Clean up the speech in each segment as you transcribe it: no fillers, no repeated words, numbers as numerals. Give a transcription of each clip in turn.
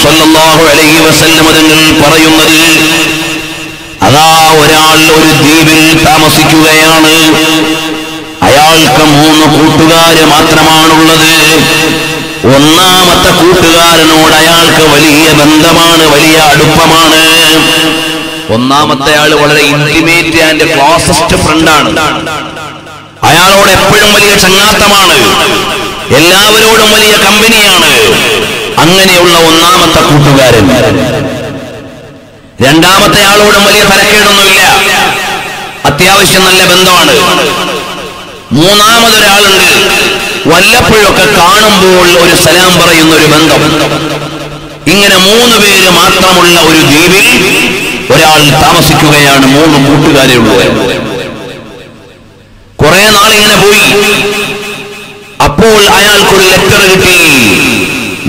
സ്വല്ലല്ലാഹു അലൈഹി വസല്ലം തങ്ങൾ പറയുന്നത്, അതാ ഒരാൾ ഒരു ദ്വീപിൽ താമസിക്കുകയാണ്. അയാൾക്ക് 3 കൂട്ടുകാര് മാത്രമാണുള്ളത്. ഒന്നാമത്തെ കൂട്ടുകാരനോട് അയാൾക്ക് വലിയ ബന്ധമാണ്, വലിയ അടുപ്പമാണ്. ഒന്നാമത്തെ ആള് വളരെ ഇന്റിമേറ്റ് ആൻഡ് ക്ലോസസ്റ്റ് ഫ്രണ്ടാണ്. അയാളോട് എപ്പോഴും വലിയ ചങ്ങാത്തമാണ്, എല്ലാവരോടും വലിയ കമ്പനിയാണ്. അങ്ങനെയുള്ള ഒന്നാമത്തെ കൂട്ടുകാരൻ. രണ്ടാമത്തെ ആളോടും വലിയ തരക്കേടൊന്നുമില്ല, അത്യാവശ്യം നല്ല ബന്ധമാണ്. മൂന്നാമതൊരാളുണ്ട്, വല്ലപ്പോഴൊക്കെ കാണുമ്പോൾ ഒരു സലാം പറയുന്ന ഒരു ബന്ധം. ഇങ്ങനെ 3 പേര് മാത്രമുള്ള ഒരു ദ്വീപിൽ ഒരാൾ താമസിക്കുകയാണ്. 3 കൂട്ടുകാരെ ഉള്ളത്. കുറെ നാളിങ്ങനെ പോയി. അപ്പോൾ അയാൾക്കൊരു ലെറ്റർ കിട്ടി,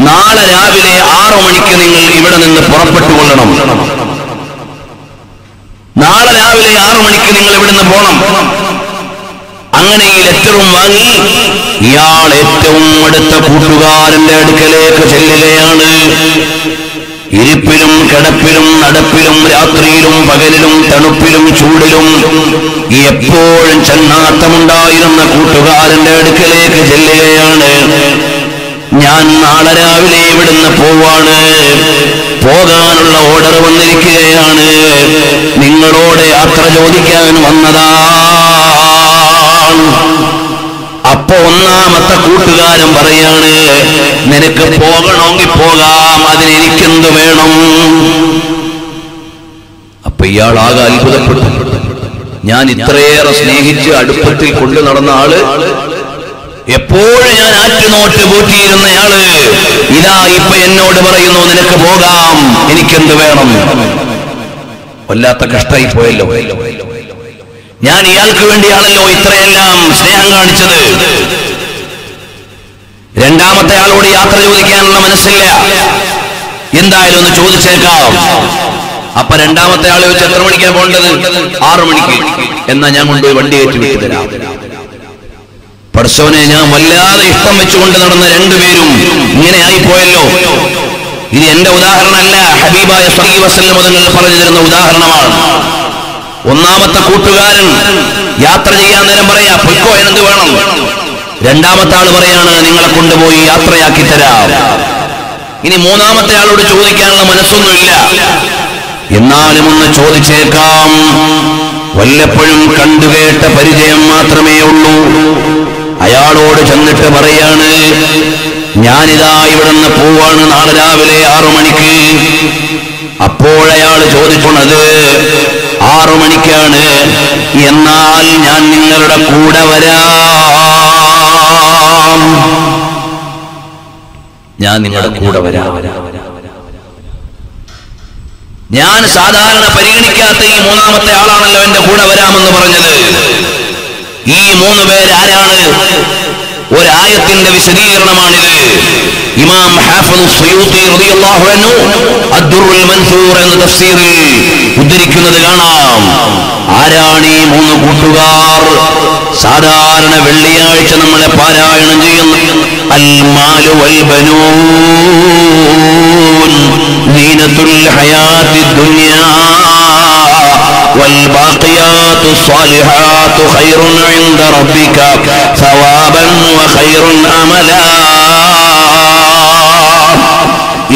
നാളെ രാവിലെ 6 മണിക്ക് നിങ്ങൾ ഇവിടെ നിന്ന് പുറപ്പെട്ടുകൊള്ളണം. നാളെ രാവിലെ 6 മണിക്ക് നിങ്ങൾ ഇവിടുന്ന് പോണം. അങ്ങനെ ഈ ലെറ്ററും വാങ്ങി ഇയാൾ ഏറ്റവും അടുത്ത കൂട്ടുകാരന്റെ അടുക്കലേക്ക് ചെല്ലുകയാണ്. ഇരിപ്പിലും കിടപ്പിലും നടപ്പിലും രാത്രിയിലും പകലിലും തണുപ്പിലും ചൂടിലും എപ്പോഴും ചങ്ങാത്തമുണ്ടായിരുന്ന കൂട്ടുകാരന്റെ അടുക്കലേക്ക് ചെല്ലുകയാണ്. ഞാൻ നാളെ രാവിലെ ഇവിടുന്ന് പോവാണ്, പോകാനുള്ള ഓർഡർ വന്നിരിക്കുകയാണ്, നിങ്ങളോട് യാത്ര ചോദിക്കാൻ വന്നതാണ്. അപ്പൊ ഒന്നാമത്തെ കൂട്ടുകാരൻ പറയാണ്, നിനക്ക് പോകണമെങ്കിൽ പോകാം, അതിനെനിക്കെന്ത് വേണം? അപ്പൊ ഇയാളാകെ അത്ഭുതപ്പെട്ടു. ഞാൻ ഇത്രയേറെ സ്നേഹിച്ച് അടുപ്പത്തിൽ കൊണ്ടു നടന്ന ആള്, എപ്പോഴും ഞാൻ ആറ്റുനോട്ട് പൂട്ടിയിരുന്നയാള്, ഇതാ ഇപ്പൊ എന്നോട് പറയുന്നു നിനക്ക് പോകാം, എനിക്കെന്ത് വേണം? വല്ലാത്ത കഷ്ടായി പോയല്ലോ. ഞാൻ ഇയാൾക്ക് വേണ്ടിയാണല്ലോ ഇത്രയെല്ലാം സ്നേഹം കാണിച്ചത്. രണ്ടാമത്തെ ആളോട് യാത്ര ചോദിക്കാനുള്ള മനസ്സില്ല, എന്തായാലും ഒന്ന് ചോദിച്ചേക്കാം. അപ്പൊ രണ്ടാമത്തെ ആള് ചോദിച്ചു, എത്ര മണിക്കാണ് പോകേണ്ടത്? 6 മണിക്ക്. എന്നാ ഞാൻ കൊണ്ടുപോയി വണ്ടി കയറ്റി വിട്ടു തരാം. പടച്ചോനെ, ഞാൻ വല്ലാതെ ഇഷ്ടം വെച്ചുകൊണ്ട് നടന്ന 2 പേരും ഇങ്ങനെ ആയിപ്പോയല്ലോ. ഇത് എന്റെ ഉദാഹരണമല്ല, ഹബീബായ സല്ലല്ലാഹു അലൈഹി വസല്ലം തങ്ങൾ പറഞ്ഞു തരുന്ന ഉദാഹരണമാണ്. ഒന്നാമത്തെ കൂട്ടുകാരൻ യാത്ര ചെയ്യാൻ നേരം പറയാ, പൊയ്ക്കോ, എന്ത് വേണം? രണ്ടാമത്തെ ആള് പറയാണ്, നിങ്ങളെ കൊണ്ടുപോയി യാത്രയാക്കി തരാം. ഇനി മൂന്നാമത്തെ ആളോട് ചോദിക്കാനുള്ള മനസ്സൊന്നുമില്ല, എന്നാലും ഒന്ന് ചോദിച്ചേക്കാം. വല്ലപ്പോഴും കണ്ടുകേട്ട പരിചയം മാത്രമേ ഉള്ളൂ. അയാളോട് ചെന്നിട്ട് പറയാണ്, ഞാനിതാ ഇവിടുന്ന് പോവാണ്, നാളെ രാവിലെ 6 മണിക്ക്. അപ്പോഴയാൾ ചോദിക്കുന്നത് 6 മണിക്കാണ്, എന്നാൽ ഞാൻ നിങ്ങളുടെ കൂടെ വരാം. ഞാൻ നിങ്ങളുടെ കൂടെ വരാം. ഞാൻ സാധാരണ പരിഗണിക്കാത്ത ഈ മൂന്നാമത്തെ ആളാണല്ലോ എന്റെ കൂടെ വരാമെന്ന് പറഞ്ഞത്. ഈ 3 പേരാരാണ്? ഒരായത്തിന്റെ വിശദീകരണമാണിത്. ഇമാം ഹാഫിദ് സുയൂത്തി റളിയല്ലാഹു അൻഹു അദ്ദുറുൽ മൻസൂർ എന്ന തഫ്സീറിൽ ഉദ്ധരിക്കുന്നത് കാണാം. ആരാണ് ഈ 3 കൂട്ടുകാർ? സാധാരണ വെള്ളിയാഴ്ച നമ്മളെ പാരായണം ചെയ്യുന്നു അൽ മാലു വൽ ബനൂൻ സീനത്തുൽ ഹയാത്തിദ് ദുനിയാ والباقيات الصالحات خير عند ربك ثوابا وخير أملا.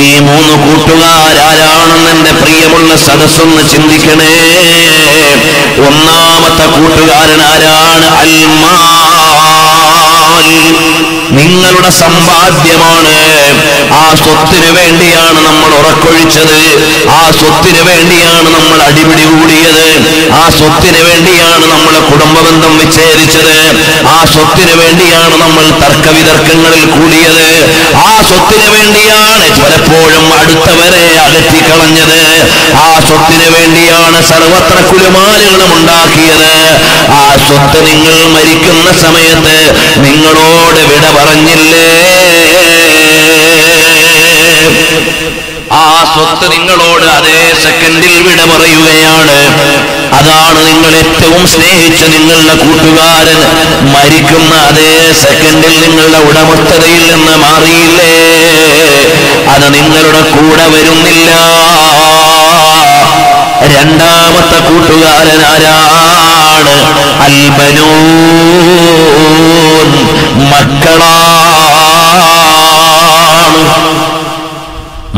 ഈ 3 കൂട്ടുകാരാരാണെന്ന് എന്റെ പ്രിയമുള്ള സദസ്സൊന്ന് ചിന്തിക്കണേ. ഒന്നാമത്തെ കൂട്ടുകാരൻ ആരാണ്? അൽമാൽ, നിങ്ങളുടെ സമ്പാദ്യമാണ്. ആ സ്വത്തിന് വേണ്ടിയാണ് നമ്മൾ ഉറക്കൊഴിച്ചത്, ആ സ്വത്തിന് വേണ്ടിയാണ് നമ്മൾ അടിപിടി കൂടിയത്, ആ സ്വത്തിന് വേണ്ടിയാണ് നമ്മൾ കുടുംബബന്ധം വിച്ഛേദിച്ചത്, ആ സ്വത്തിന് വേണ്ടിയാണ് നമ്മൾ തർക്കവിതർക്കങ്ങളിൽ കൂടിയത്, ആ സ്വത്തിന് വേണ്ടിയാണ് പലപ്പോഴും അടുത്തവരെ അകറ്റിക്കളഞ്ഞത്, ആ സ്വത്തിന് വേണ്ടിയാണ് സർവത്ര കുലുമാലുകളും ഉണ്ടാക്കിയത്. ആ സ്വത്ത് നിങ്ങൾ മരിക്കുന്ന സമയത്ത് നിങ്ങളോട് വിട പറഞ്ഞില്ലേ? ആ ആ സ്വത്ത് നിങ്ങളോട് അതേ സെക്കൻഡിൽ വിട പറയുകയാണ്. അതാണ് നിങ്ങൾ ഏറ്റവും സ്നേഹിച്ച നിങ്ങളുടെ കൂട്ടുകാരൻ മരിക്കുന്ന അതേ സെക്കൻഡിൽ നിങ്ങളുടെ ഉടമസ്ഥതയിൽ നിന്ന് മാറിയില്ലേ, അത് നിങ്ങളുടെ കൂടെ വരുന്നില്ല. രണ്ടാമത്തെ കൂട്ടുകാരൻ ആരാണ്? അൽബനൂൻ,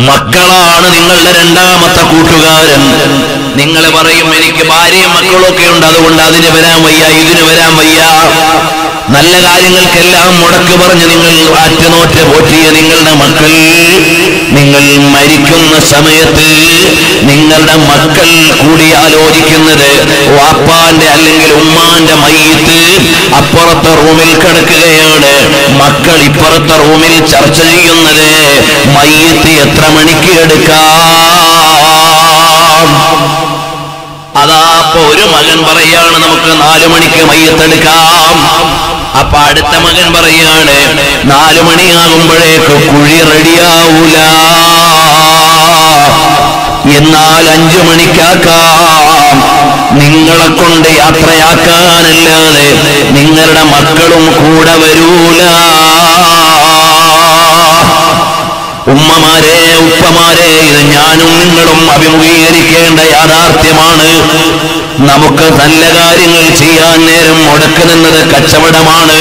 മക്കളാണ് നിങ്ങളുടെ രണ്ടാമത്തെ കൂട്ടുകാരൻ. നിങ്ങൾ പറയും എനിക്ക് ഭാര്യയും മക്കളൊക്കെ ഉണ്ട്, അതുകൊണ്ട് അതിന് വരാൻ വയ്യ, ഇതിന് വരാൻ വയ്യ. നല്ല കാര്യങ്ങൾക്കെല്ലാം മുടക്ക് പറഞ്ഞ് നിങ്ങൾ ആറ്റുനോറ്റ് പോറ്റിയ നിങ്ങളുടെ മക്കൾ, നിങ്ങൾ മരിക്കുന്ന സമയത്ത് നിങ്ങളുടെ മക്കൾ കൂടി ആലോചിക്കുന്നത് വാപ്പാന്റെ അല്ലെങ്കിൽ ഉമ്മാന്റെ മയ്യിത്ത് അപ്പുറത്തെ റൂമിൽ കിടക്കുകയാണ്. മക്കൾ ഇപ്പുറത്തെ റൂമിൽ ചർച്ച ചെയ്യുന്നത് മയ്യിത്ത് എത്ര മണിക്ക് എടുക്കാം. അതാ അപ്പൊ ഒരു മകൻ പറയാണ് നമുക്ക് 4 മണിക്ക് മയ്യിത്തെടുക്കാം. അപ്പൊ അടുത്ത മകൻ പറയാണ് 4 മണിയാകുമ്പോഴേക്ക് കുഴി റെഡിയാവൂല, എന്നാൽ 5 മണിക്കാക്കാം. നിങ്ങളെ കൊണ്ട് യാത്രയാക്കാനല്ലാതെ നിങ്ങളുടെ മക്കളും കൂടെ വരൂല. ഉമ്മമാരെ, ഉപ്പമാരെ, ഇത് ഞാനും നിങ്ങളും അഭിമുഖീകരിക്കേണ്ട യാഥാർത്ഥ്യമാണ്. നമുക്ക് നല്ല കാര്യങ്ങൾ ചെയ്യാൻ നേരം മുടക്ക് നിന്നത് കച്ചവടമാണ്.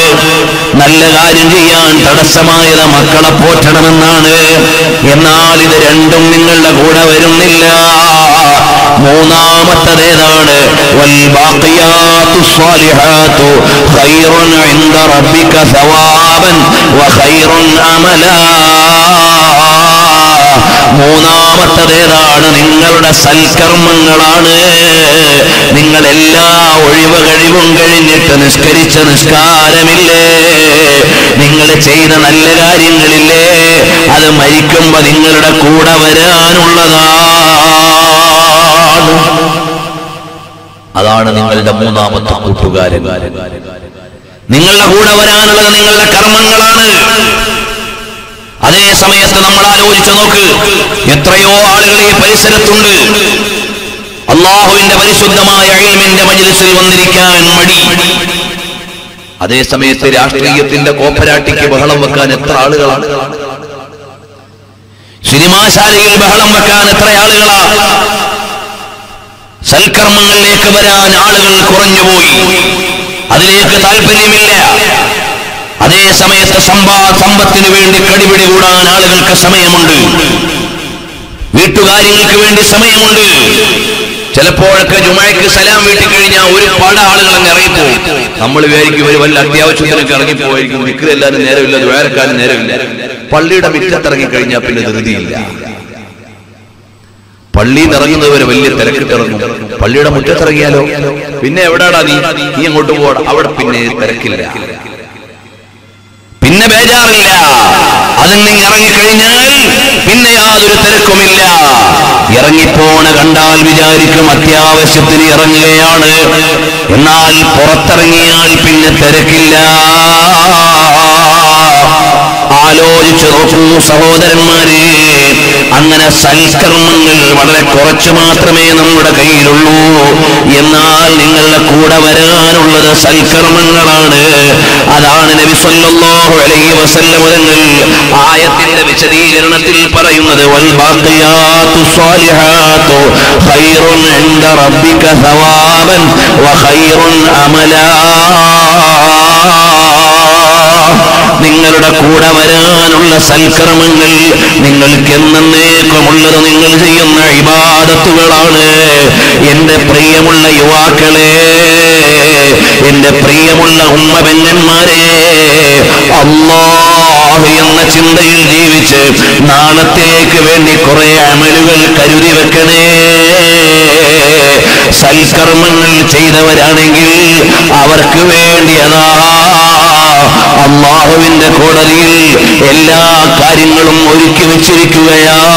നല്ല കാര്യം ചെയ്യാൻ തടസ്സമായത് മക്കളെ പോറ്റണമെന്നാണ്. എന്നാൽ ഇത് രണ്ടും നിങ്ങളുടെ കൂടെ വരുന്നില്ല. മൂന്നാമത്തേതാണ് വൽബാഖിയാതു സ്വാലിഹാതു ഖൈറുൻ ഇൻദ റബ്ബിക സവാബൻ വഖൈറുൻ അമലാ. മൂന്നാമത്തേതാണ് നിങ്ങളുടെ സൽക്കർമ്മങ്ങളാണ്. നിങ്ങൾ എല്ലാ ഒഴിവ് കഴിവും കഴിഞ്ഞിട്ട് നിസ്കരിച്ച നിസ്കാരമില്ലേ, നിങ്ങൾ ചെയ്ത നല്ല കാര്യങ്ങളില്ലേ, അത് മരിക്കുമ്പോ നിങ്ങളുടെ കൂടെ വരാനുള്ളതാണ്. അതാണ് നിങ്ങളുടെ മൂന്നാമത്തെ കൂട്ടുകാരൻ. നിങ്ങളുടെ കൂടെ വരാനുള്ളത് നിങ്ങളുടെ കർമ്മങ്ങളാണ്. അതേ സമയത്ത് നമ്മൾ ആലോചിച്ചു നോക്ക്, എത്രയോ ആളുകൾ ഈ പരിസരത്തുണ്ട് അല്ലാഹുവിന്റെ പരിശുദ്ധമായ ഇൽമിന്റെ മജ്‌ലിസിൽ വന്നിരിക്കാൻ മടി. അതേ സമയത്ത് രാഷ്ട്രീയത്തിന്റെ കോപ്പരാട്ടിക്ക് ബഹളം വെക്കാൻ എത്ര ആളുകളാണ്, സിനിമാശാലയിൽ ബഹളം വെക്കാൻ എത്ര ആളുകളാ. സൽക്കർമ്മങ്ങളിലേക്ക് വരാൻ ആളുകൾ കുറഞ്ഞുപോയി, അതിലേക്ക് താല്പര്യമില്ല. അതേ സമയത്ത് സമ്പത്തിന് വേണ്ടി കടിപിടി കൂടാൻ ആളുകൾക്ക് സമയമുണ്ട്, വീട്ടുകാര്യങ്ങൾക്ക് വേണ്ടി സമയമുണ്ട്. ചിലപ്പോഴൊക്കെ ജുമഅക്ക് സലാം വീട്ടിക്കഴിഞ്ഞാൽ ഒരുപാട് ആളുകൾ അങ്ങ് ഇറങ്ങിപ്പോകും. നമ്മൾ വിചാരിക്കും ഒരു വല്ല അത്യാവശ്യത്തിനൊക്കെ ഇറങ്ങിപ്പോയിരിക്കും, ദിക്ർ എല്ലാവരും നേരമില്ല, ദുആർക്കാനും നേരമില്ല. പള്ളിയുടെ മുറ്റത്തിറങ്ങിക്കഴിഞ്ഞാൽ പിന്നെ ധൃതിയില്ല. പള്ളിയിൽ ഇറങ്ങുന്നവരെ വലിയ തിരക്കിട്ടിറങ്ങും. പള്ളിയുടെ മുറ്റത്തിറങ്ങിയാലോ പിന്നെ എവിടാടാ നീ അങ്ങോട്ട് പോകണം, അവിടെ പിന്നെ തിരക്കില്ല, പിന്നെ ബേജാറില്ല. അതിൽ നിന്ന് ഇറങ്ങിക്കഴിഞ്ഞാൽ പിന്നെ യാതൊരു തിരക്കുമില്ല. ഇറങ്ങിപ്പോണ കണ്ടാൽ വിചാരിക്കും അത്യാവശ്യത്തിന് ഇറങ്ങുകയാണ്, എന്നാൽ പുറത്തിറങ്ങിയാൽ പിന്നെ തിരക്കില്ല. ആലോചിച്ചു നോക്കൂ സഹോദരന്മാരെ, അങ്ങനെ സൽക്കർമ്മങ്ങൾ വളരെ കുറച്ച് മാത്രമേ നമ്മുടെ കയ്യിലുള്ളൂ. എന്നാൽ നിങ്ങളുടെ കൂടെ വരാനുള്ളത് സൽക്കർമ്മങ്ങളാണ്. അതാണ് നബി സല്ലല്ലാഹു അലൈഹി വസല്ലം തങ്ങൾ ആയത്തിന്റെ വിശദീകരണത്തിൽ പറയുന്നത് വൽബാഖിയാതു സ്വാലിഹാതു ഖൈറുൻ ഇൻദ റബ്ബിക സവാബൻ വഖൈറുൻ അമലാ. നിങ്ങളുടെ കൂടെ വരാനുള്ള സൽക്കർമ്മങ്ങൾ നിങ്ങൾക്ക് എന്നേക്കുമുള്ളത് നിങ്ങൾ ചെയ്യുന്ന ഇബാദത്തുകളാണ്. എന്റെ പ്രിയമുള്ള യുവാക്കളെ, എന്റെ പ്രിയമുള്ള ഉമ്മ പെങ്ങന്മാരെ, അല്ലാഹ് എന്ന ചിന്തയിൽ ജീവിച്ച് നാളത്തേക്ക് വേണ്ടി കുറെ അമലുകൾ കരുതി വെക്കണേ. സൽക്കർമ്മങ്ങൾ ചെയ്തവരാണെങ്കിൽ അവർക്ക് വേണ്ടി അതാ അല്ലാഹുവിന്റെ കോടതിയിൽ എല്ലാ കാര്യങ്ങളും ഒരുക്കി വെച്ചിരിക്കുകയാണ്.